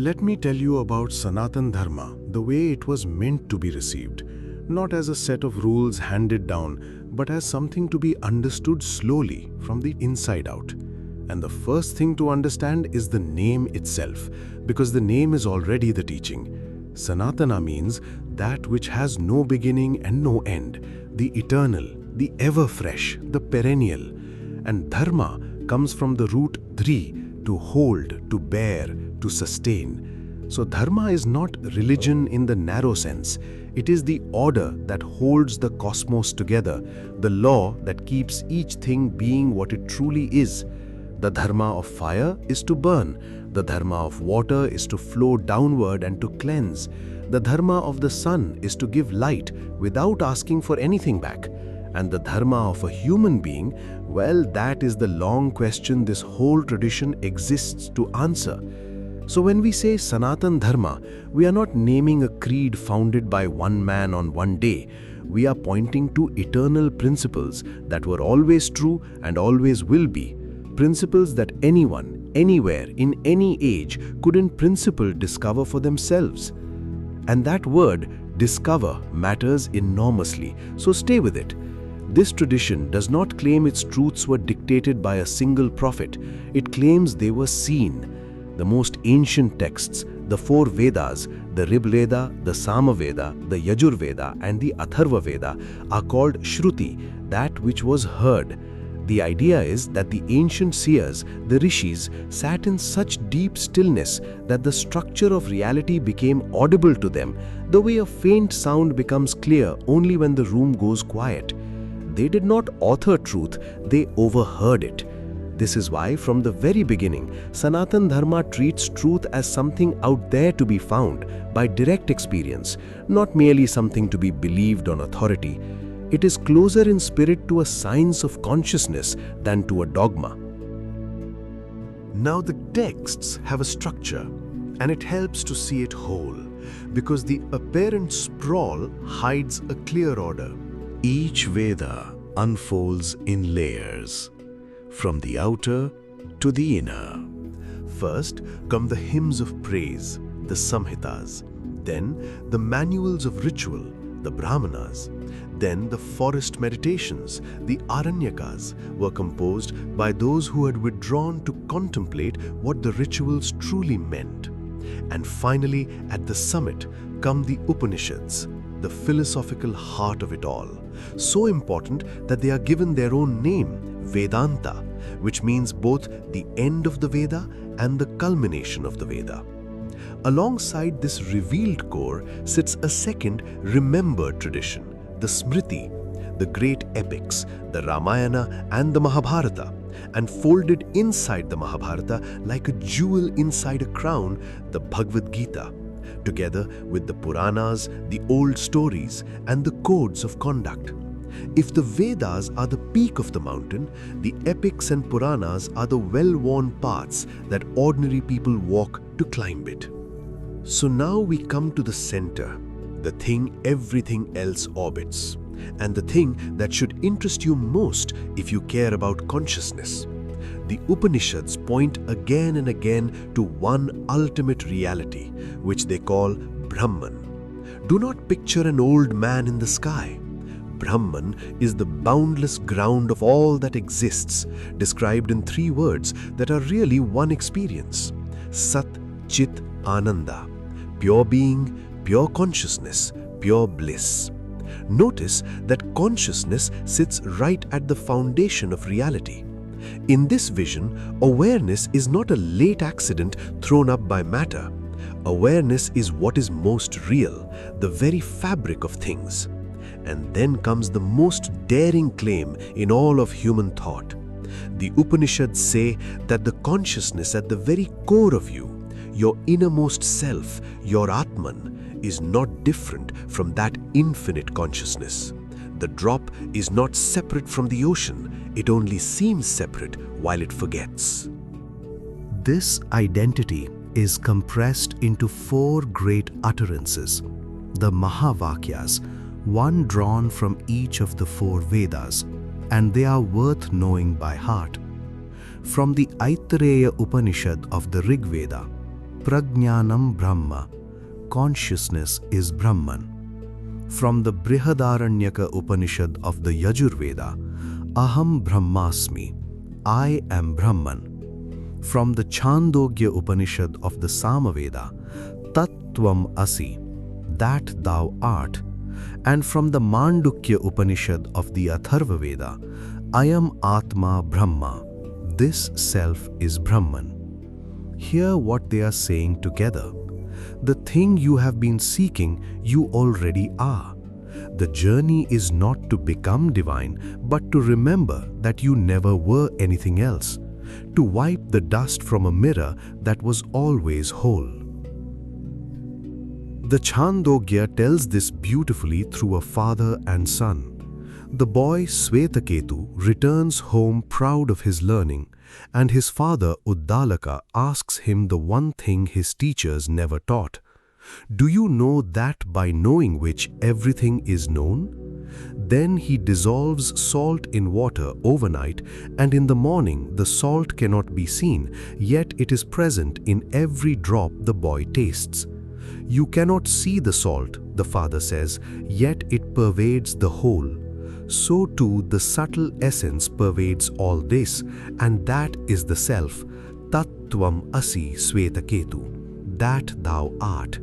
Let me tell you about Sanatan Dharma, the way it was meant to be received, not as a set of rules handed down, but as something to be understood slowly from the inside out. And the first thing to understand is the name itself, because the name is already the teaching. Sanatana means that which has no beginning and no end, the eternal, the ever-fresh, the perennial. And dharma comes from the root dhri, to hold, to bear, to sustain. So dharma is not religion in the narrow sense. It is the order that holds the cosmos together, the law that keeps each thing being what it truly is. The dharma of fire is to burn. The dharma of water is to flow downward and to cleanse. The dharma of the sun is to give light without asking for anything back. And the dharma of a human being, well, that is the long question this whole tradition exists to answer. So when we say Sanatan Dharma, we are not naming a creed founded by one man on one day. We are pointing to eternal principles that were always true and always will be. Principles that anyone, anywhere, in any age could in principle discover for themselves. And that word, discover, matters enormously, so stay with it. This tradition does not claim its truths were dictated by a single prophet. It claims they were seen. The most ancient texts, the four Vedas, the Rigveda, the Samaveda, the Yajurveda and the Atharva Veda are called Shruti, that which was heard. The idea is that the ancient seers, the rishis, sat in such deep stillness that the structure of reality became audible to them, the way a faint sound becomes clear only when the room goes quiet. They did not author truth, they overheard it. This is why from the very beginning, Sanatan Dharma treats truth as something out there to be found by direct experience, not merely something to be believed on authority. It is closer in spirit to a science of consciousness than to a dogma. Now the texts have a structure, and it helps to see it whole, because the apparent sprawl hides a clear order. Each Veda unfolds in layers, from the outer to the inner. First come the hymns of praise, the Samhitas, then the manuals of ritual, the Brahmanas, then the forest meditations, the Aranyakas, were composed by those who had withdrawn to contemplate what the rituals truly meant. And finally, at the summit, come the Upanishads, the philosophical heart of it all, so important that they are given their own name, Vedanta, which means both the end of the Veda and the culmination of the Veda. Alongside this revealed core sits a second remembered tradition, the Smriti, the great epics, the Ramayana and the Mahabharata, and folded inside the Mahabharata like a jewel inside a crown, the Bhagavad Gita, together with the Puranas, the old stories, and the codes of conduct. If the Vedas are the peak of the mountain, the epics and Puranas are the well-worn paths that ordinary people walk to climb it. So now we come to the center, the thing everything else orbits, and the thing that should interest you most if you care about consciousness. The Upanishads point again and again to one ultimate reality, which they call Brahman. Do not picture an old man in the sky. Brahman is the boundless ground of all that exists, described in three words that are really one experience: Sat, Chit, Ananda. Pure being, pure consciousness, pure bliss. Notice that consciousness sits right at the foundation of reality. In this vision, awareness is not a late accident thrown up by matter. Awareness is what is most real, the very fabric of things. And then comes the most daring claim in all of human thought. The Upanishads say that the consciousness at the very core of you, your innermost self, your Atman, is not different from that infinite consciousness. The drop is not separate from the ocean, it only seems separate while it forgets. This identity is compressed into four great utterances, the Mahavakyas, one drawn from each of the four Vedas, and they are worth knowing by heart. From the Aitareya Upanishad of the Rigveda, Prajnanam Brahma, consciousness is Brahman. From the Brihadaranyaka Upanishad of the Yajurveda, Aham Brahmasmi, I am Brahman. From the Chandogya Upanishad of the Samaveda, Tattvam Asi, that thou art. And from the Mandukya Upanishad of the Atharvaveda, Ayam Atma Brahma, this self is Brahman. Hear what they are saying together. The thing you have been seeking, you already are. The journey is not to become divine, but to remember that you never were anything else, to wipe the dust from a mirror that was always whole. The Chandogya tells this beautifully through a father and son. The boy Swetaketu returns home proud of his learning, and his father Uddalaka asks him the one thing his teachers never taught. Do you know that by knowing which everything is known? Then he dissolves salt in water overnight, and in the morning the salt cannot be seen, yet it is present in every drop the boy tastes. You cannot see the salt, the father says, yet it pervades the whole. So too the subtle essence pervades all this, and that is the self, Tattvam Asi Swetaketu, that thou art.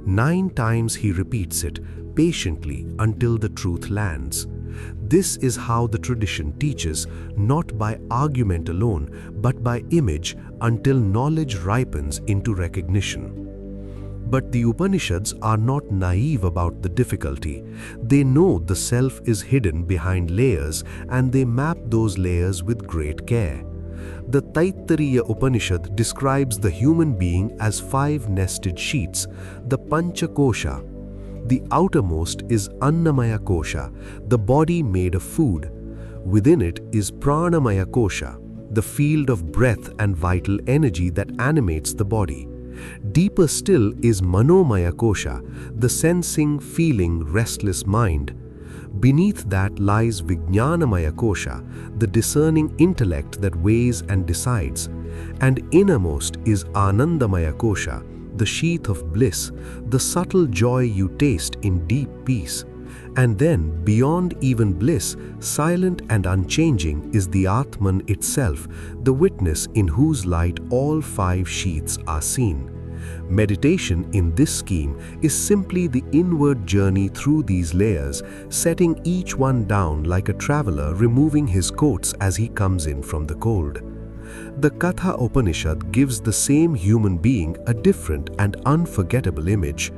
9 times he repeats it, patiently until the truth lands. This is how the tradition teaches, not by argument alone, but by image, until knowledge ripens into recognition. But the Upanishads are not naive about the difficulty. They know the self is hidden behind layers, and they map those layers with great care. The Taittiriya Upanishad describes the human being as 5 nested sheaths, the Pancha Kosha. The outermost is Annamaya Kosha, the body made of food. Within it is Pranamaya Kosha, the field of breath and vital energy that animates the body. Deeper still is Manomaya Kosha, the sensing, feeling, restless mind. Beneath that lies Vijnanamaya Kosha, the discerning intellect that weighs and decides. And innermost is Anandamaya Kosha, the sheath of bliss, the subtle joy you taste in deep peace. And then, beyond even bliss, silent and unchanging, is the Atman itself, the witness in whose light all 5 sheaths are seen. Meditation in this scheme is simply the inward journey through these layers, setting each one down like a traveler removing his coats as he comes in from the cold. The Katha Upanishad gives the same human being a different and unforgettable image.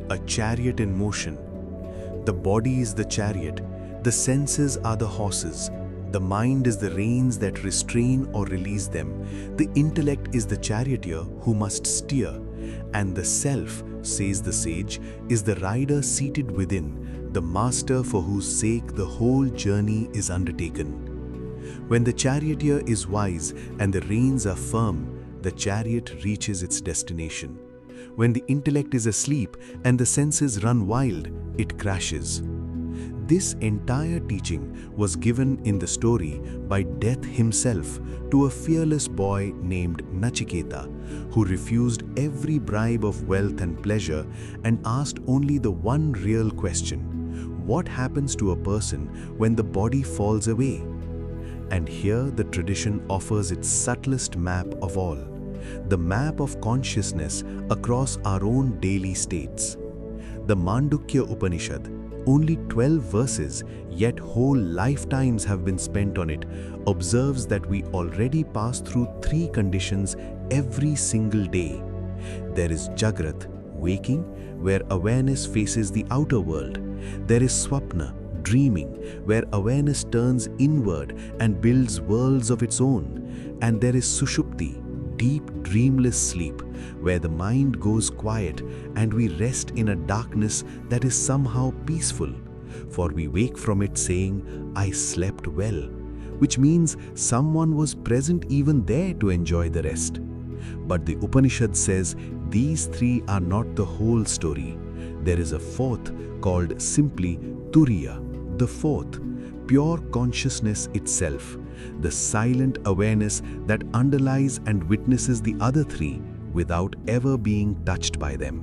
A chariot in motion. The body is the chariot, the senses are the horses, the mind is the reins that restrain or release them, the intellect is the charioteer who must steer, and the self, says the sage, is the rider seated within, the master for whose sake the whole journey is undertaken. When the charioteer is wise and the reins are firm, the chariot reaches its destination. When the intellect is asleep and the senses run wild, it crashes. This entire teaching was given in the story by Death himself to a fearless boy named Nachiketa, who refused every bribe of wealth and pleasure and asked only the one real question: what happens to a person when the body falls away? And here the tradition offers its subtlest map of all, the map of consciousness across our own daily states. The Mandukya Upanishad, only 12 verses, yet whole lifetimes have been spent on it, observes that we already pass through 3 conditions every single day. There is Jagrat, waking, where awareness faces the outer world. There is Swapna, dreaming, where awareness turns inward and builds worlds of its own. And there is Sushupti, deep dreamless sleep, where the mind goes quiet and we rest in a darkness that is somehow peaceful, for we wake from it saying, I slept well, which means someone was present even there to enjoy the rest. But the Upanishad says these 3 are not the whole story. There is a 4th called simply turiya, the 4th, pure consciousness itself, the silent awareness that underlies and witnesses the other 3, without ever being touched by them.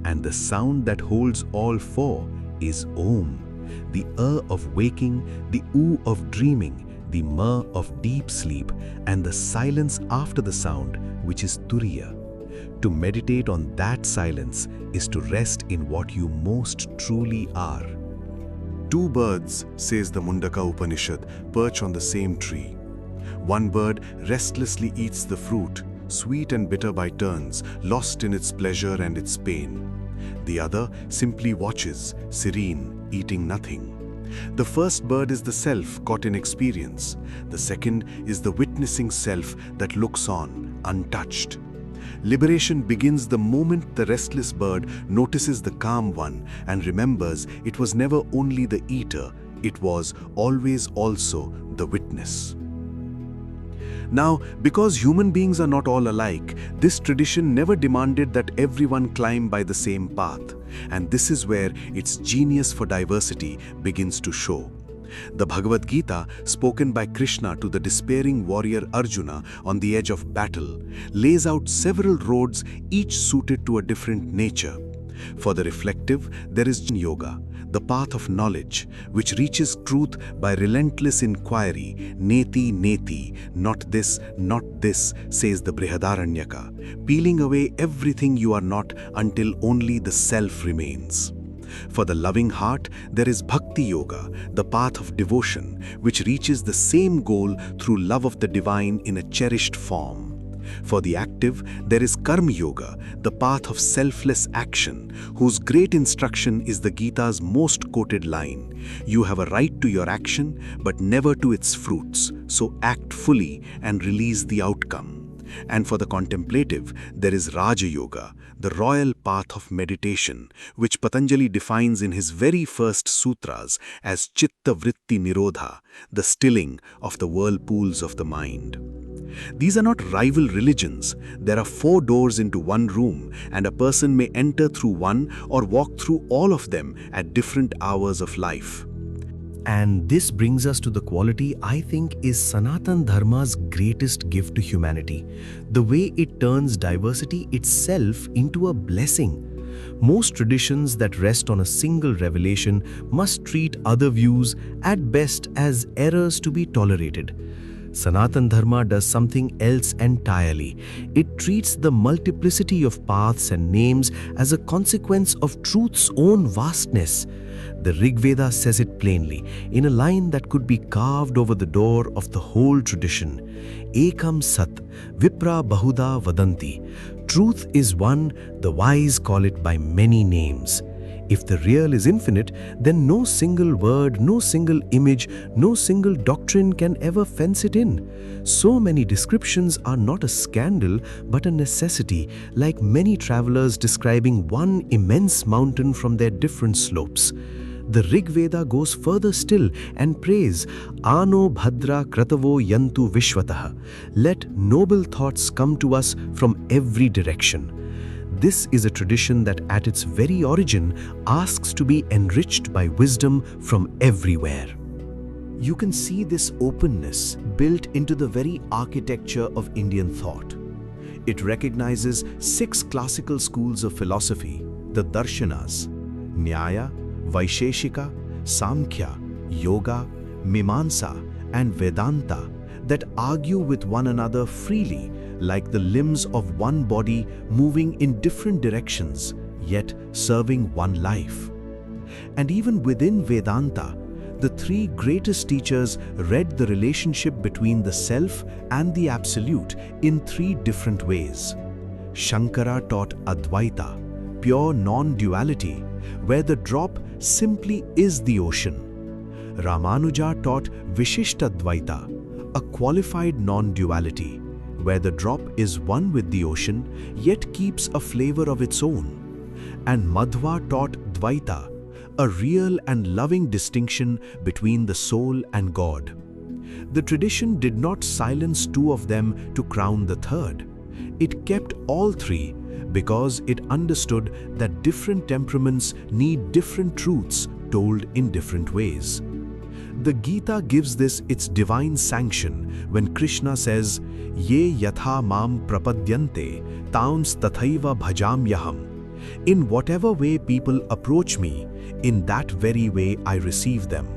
And the sound that holds all four is Om, the of waking, the Oo of dreaming, the Ma of deep sleep, and the silence after the sound, which is turiya. To meditate on that silence is to rest in what you most truly are. Two birds, says the Mundaka Upanishad, perch on the same tree. One bird restlessly eats the fruit, sweet and bitter by turns, lost in its pleasure and its pain. The other simply watches, serene, eating nothing. The first bird is the self caught in experience. The second is the witnessing self that looks on, untouched. Liberation begins the moment the restless bird notices the calm one and remembers it was never only the eater, it was always also the witness. Now, because human beings are not all alike, this tradition never demanded that everyone climb by the same path, and this is where its genius for diversity begins to show. The Bhagavad Gita, spoken by Krishna to the despairing warrior Arjuna on the edge of battle, lays out several roads, each suited to a different nature. For the reflective, there is yoga, the path of knowledge, which reaches truth by relentless inquiry. Neti, neti, not this, says the Brihadaranyaka, peeling away everything you are not until only the self remains. For the loving heart, there is Bhakti Yoga, the path of devotion, which reaches the same goal through love of the divine in a cherished form. For the active, there is Karma Yoga, the path of selfless action, whose great instruction is the Gita's most quoted line: "You have a right to your action, but never to its fruits, so act fully and release the outcome." And for the contemplative, there is Raja Yoga, the royal path of meditation, which Patanjali defines in his very first sutras as Chitta Vritti Nirodha, the stilling of the whirlpools of the mind. These are not rival religions. There are 4 doors into one room, and a person may enter through one or walk through all of them at different hours of life. And this brings us to the quality I think is Sanatan Dharma's greatest gift to humanity, the way it turns diversity itself into a blessing. Most traditions that rest on a single revelation must treat other views at best as errors to be tolerated. Sanatan Dharma does something else entirely. It treats the multiplicity of paths and names as a consequence of truth's own vastness. The Rig Veda says it plainly, in a line that could be carved over the door of the whole tradition. Ekam Sat, Vipra Bahuda Vadanti. Truth is one, the wise call it by many names. If the real is infinite, then no single word, no single image, no single doctrine can ever fence it in. So many descriptions are not a scandal, but a necessity, like many travelers describing one immense mountain from their different slopes. The Rig Veda goes further still and prays, Ano Bhadra Kratavo Yantu Vishwataha. Let noble thoughts come to us from every direction. This is a tradition that at its very origin asks to be enriched by wisdom from everywhere. You can see this openness built into the very architecture of Indian thought. It recognizes 6 classical schools of philosophy, the Darshanas: Nyaya, Vaisheshika, Samkhya, Yoga, Mimamsa, and Vedanta, that argue with one another freely, like the limbs of one body moving in different directions, yet serving one life. And even within Vedanta, the 3 greatest teachers read the relationship between the self and the absolute in 3 different ways. Shankara taught Advaita, pure non-duality, where the drop simply is the ocean. Ramanuja taught Vishishtadvaita, a qualified non-duality, where the drop is one with the ocean, yet keeps a flavor of its own. And Madhva taught Dvaita, a real and loving distinction between the soul and God. The tradition did not silence 2 of them to crown the third. It kept all 3 because it understood that different temperaments need different truths told in different ways. The Gita gives this its divine sanction when Krishna says, Ye yatha mam prapadyante, taums tathaiva bhajamyaham. In whatever way people approach me, in that very way I receive them.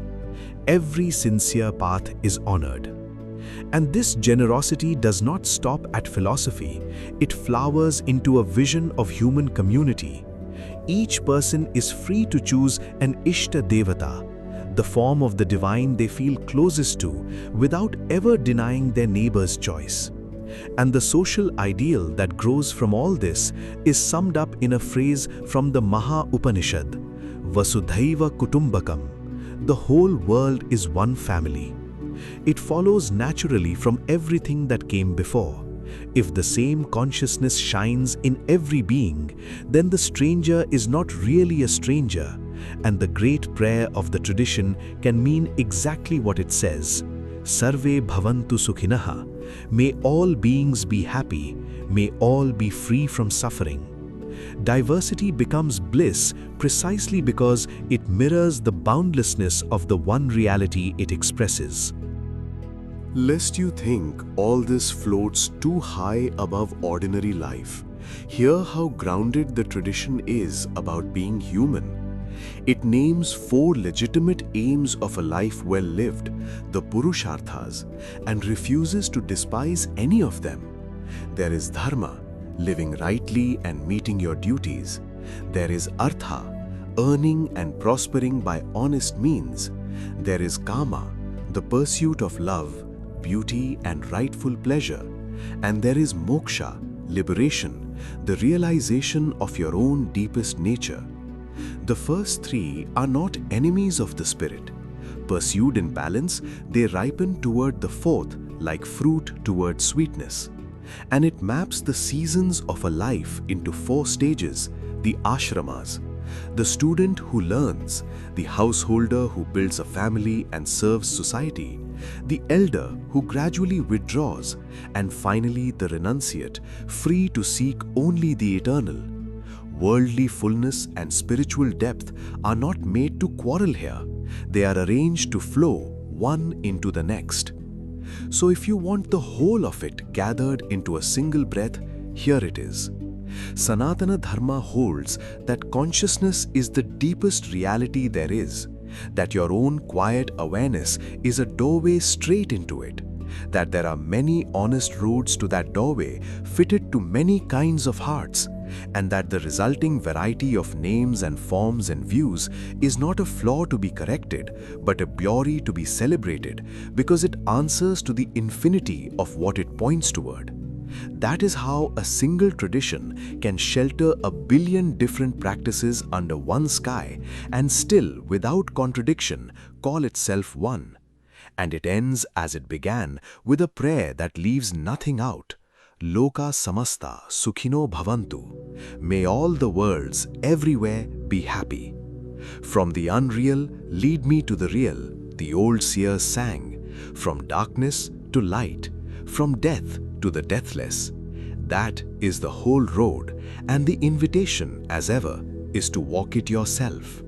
Every sincere path is honored. And this generosity does not stop at philosophy, it flowers into a vision of human community. Each person is free to choose an Ishta Devata, the form of the divine they feel closest to, without ever denying their neighbor's choice. And the social ideal that grows from all this is summed up in a phrase from the Mahaupanishad, Vasudhaiva Kutumbakam, the whole world is one family. It follows naturally from everything that came before. If the same consciousness shines in every being, then the stranger is not really a stranger, and the great prayer of the tradition can mean exactly what it says. Sarve bhavantu sukhinaha. May all beings be happy, may all be free from suffering. Diversity becomes bliss precisely because it mirrors the boundlessness of the one reality it expresses. Lest you think all this floats too high above ordinary life, hear how grounded the tradition is about being human. It names 4 legitimate aims of a life well lived, the Purusharthas, and refuses to despise any of them. There is Dharma, living rightly and meeting your duties. There is Artha, earning and prospering by honest means. There is Kama, the pursuit of love, beauty and rightful pleasure. And there is Moksha, liberation, the realization of your own deepest nature. The first 3 are not enemies of the spirit. Pursued in balance, they ripen toward the 4th like fruit toward sweetness. And it maps the seasons of a life into 4 stages, the ashramas. The student who learns, the householder who builds a family and serves society, the elder who gradually withdraws, and finally the renunciate, free to seek only the eternal. Worldly fullness and spiritual depth are not made to quarrel here. They are arranged to flow one into the next. So if you want the whole of it gathered into a single breath, here it is. Sanatana Dharma holds that consciousness is the deepest reality there is, that your own quiet awareness is a doorway straight into it, that there are many honest roads to that doorway fitted to many kinds of hearts, and that the resulting variety of names and forms and views is not a flaw to be corrected, but a glory to be celebrated, because it answers to the infinity of what it points toward. That is how a single tradition can shelter a billion different practices under one sky and still, without contradiction, call itself one. And it ends as it began, with a prayer that leaves nothing out. Loka samasta sukhino bhavantu. May all the worlds everywhere be happy. From the unreal, lead me to the real, the old seer sang. From darkness to light, from death to the deathless. That is the whole road, and the invitation, as ever, is to walk it yourself.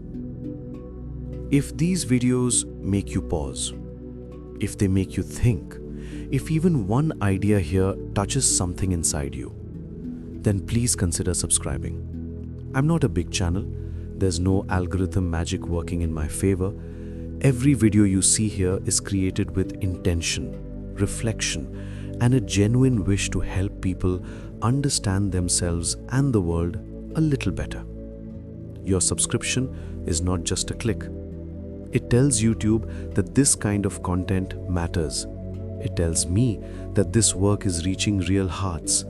If these videos make you pause, if they make you think, if even one idea here touches something inside you, then please consider subscribing. I'm not a big channel. There's no algorithm magic working in my favor. Every video you see here is created with intention, reflection, and a genuine wish to help people understand themselves and the world a little better. Your subscription is not just a click. It tells YouTube that this kind of content matters. It tells me that this work is reaching real hearts,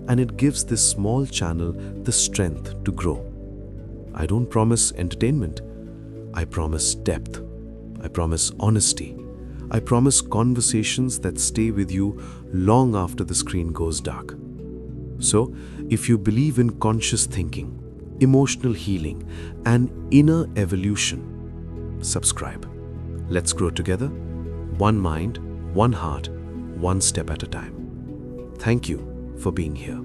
and it gives this small channel the strength to grow. I don't promise entertainment. I promise depth. I promise honesty. I promise conversations that stay with you long after the screen goes dark. So, if you believe in conscious thinking, emotional healing, and inner evolution, subscribe. Let's grow together, one mind, one heart, one step at a time. Thank you for being here.